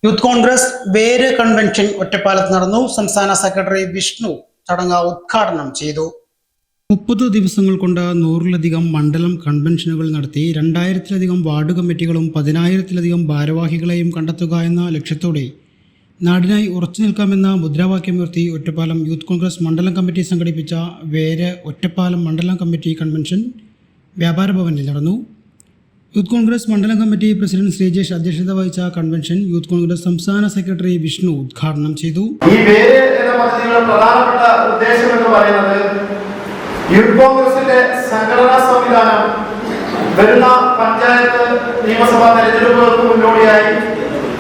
Youth Congress വേര് convention ഒറ്റപ്പാലത്ത് നടന്നു. സംസ്ഥാന സെക്രട്ടറി വിഷ്ണു ചടങ്ങ് ഉദ്ഘാടനം ചെയ്തു. 30 ദിവസങ്ങൾ കൊണ്ട് 100-ലധികം മണ്ഡലം കൺവെൻഷനുകൾ നടത്തി 2000-ലധികം വാർഡ് കമ്മിറ്റികളും 10,000-ലധികം ഭാരവാഹികളെയും കണ്ടെത്തുക എന്ന ലക്ഷ്യത്തോടെ നാടിനായി ഉറച്ചു നിൽക്കാമെന്ന മുദ്രാവാക്യമുയർത്തി ഒറ്റപ്പാലം യൂത്ത് കോൺഗ്രസ് മണ്ഡലം കമ്മിറ്റി സംഘടിപ്പിച്ച വേര് ഒറ്റപ്പാലം മണ്ഡലം കമ്മിറ്റി കൺവെൻഷൻ വ്യാപാര ഭവനിൽ നടന്നു. യൂത്ത് കോൺഗ്രസ് മണ്ഡലം കമ്മിറ്റി പ്രസിഡന്റ് ശ്രീജേഷ് അധ്യക്ഷത വഹിച്ച കൺവെൻഷൻ യൂത്ത് കോൺഗ്രസ് സംസ്ഥാന സെക്രട്ടറി വിഷ്ണു ഉദ്ഘാടനം ചെയ്തു. ഈ വേര് എന്ന പദ്ധതിയുടെ പ്രധാനപ്പെട്ട ഉദ്ദേശം എന്ന് പറയുന്നത് യൂത്ത് കോൺഗ്രസിന്റെ സംഘടനാ സംവിധാനം വരുന്ന പഞ്ചായത്ത് നിയമസഭാ തെരഞ്ഞെടുപ്പുകൾക്ക് മുന്നോടിയായി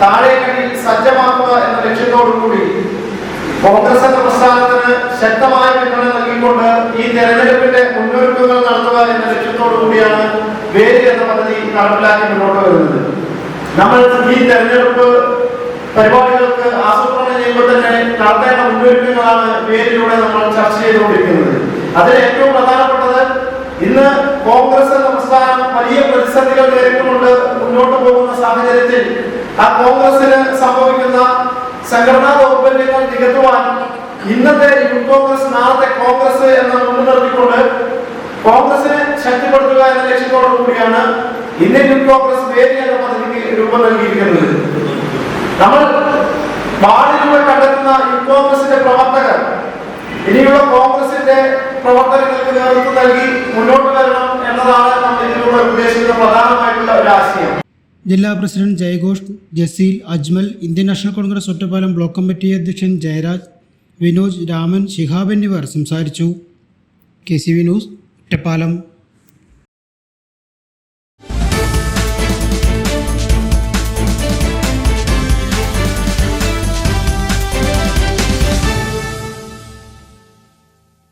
താഴേക്കടിയിൽ സജ്ജമാക്കുക എന്ന ലക്ഷ്യത്തോടുകൂടി കോൺഗ്രസ് എന്ന പ്രസ്ഥാനത്തിന് ശക്തമായ പിന്തുണ നൽകിക്കൊണ്ട് ഈ തെരഞ്ഞെടുപ്പിന്റെ മുന്നൊരുക്കങ്ങൾ നടത്തുക എന്ന ലക്ഷ്യത്തോടു കൂടിയാണ് വേര് എന്ന പദ്ധതി നടപ്പിലാക്കി മുന്നോട്ട് വരുന്നത്. നമ്മൾ ഈ തെരഞ്ഞെടുപ്പ് പരിപാടികൾക്ക് ആസൂത്രണം ചെയ്യുമ്പോൾ തന്നെ നടത്തേണ്ട മുന്നൊരുക്കങ്ങളാണ് വേരിലൂടെ നമ്മൾ ചർച്ച ചെയ്തുകൊണ്ടിരിക്കുന്നത്. അതിൽ ഏറ്റവും പ്രധാനപ്പെട്ടത് ഇന്ന് കോൺഗ്രസ് എന്ന പ്രസ്ഥാനം വലിയ പ്രതിസന്ധികൾ നേരിട്ടുകൊണ്ട് മുന്നോട്ട് പോകുന്ന സാഹചര്യത്തിൽ ആ കോൺഗ്രസിന് സംഭവിക്കുന്ന സംഘടനാ ദൗർബല്യങ്ങൾ നികത്തുവാൻ ഇന്നത്തെ യൂത്ത് കോൺഗ്രസ് നാളത്തെ കോൺഗ്രസ് എന്ന് മുൻനിർത്തിക്കൊണ്ട് കോൺഗ്രസിനെ ശക്തിപ്പെടുത്തുക എന്ന ലക്ഷ്യത്തോടു കൂടിയാണ് ഇന്ത്യൻ യൂത്ത് കോൺഗ്രസ് വേദി എന്ന പദ്ധതിക്ക് രൂപം നൽകിയിരിക്കുന്നത്. നമ്മൾ വാർഡിലൂടെ കണ്ടെത്തുന്ന യൂത്ത് കോൺഗ്രസിന്റെ പ്രവർത്തകർ ഇനിയുള്ള കോൺഗ്രസിന്റെ പ്രവർത്തനങ്ങൾക്ക് നേതൃത്വം നൽകി മുന്നോട്ട് വരണം എന്നതാണ് നമ്മൾ ഇതിലൂടെ ഉദ്ദേശിക്കുന്ന പ്രധാനമായിട്ടുള്ള ഒരു ആശയം. ജില്ലാ പ്രസിഡന്റ് ജയഘോഷ്, Jaseel, Ajmal, Indian National Congress Ottapalam block committee അധ്യക്ഷൻ ജയരാജ്, വിനോജ്, രാമൻ, ശിഹാബ് എന്നിവർ സംസാരിച്ചു. KCV news Ottapalam.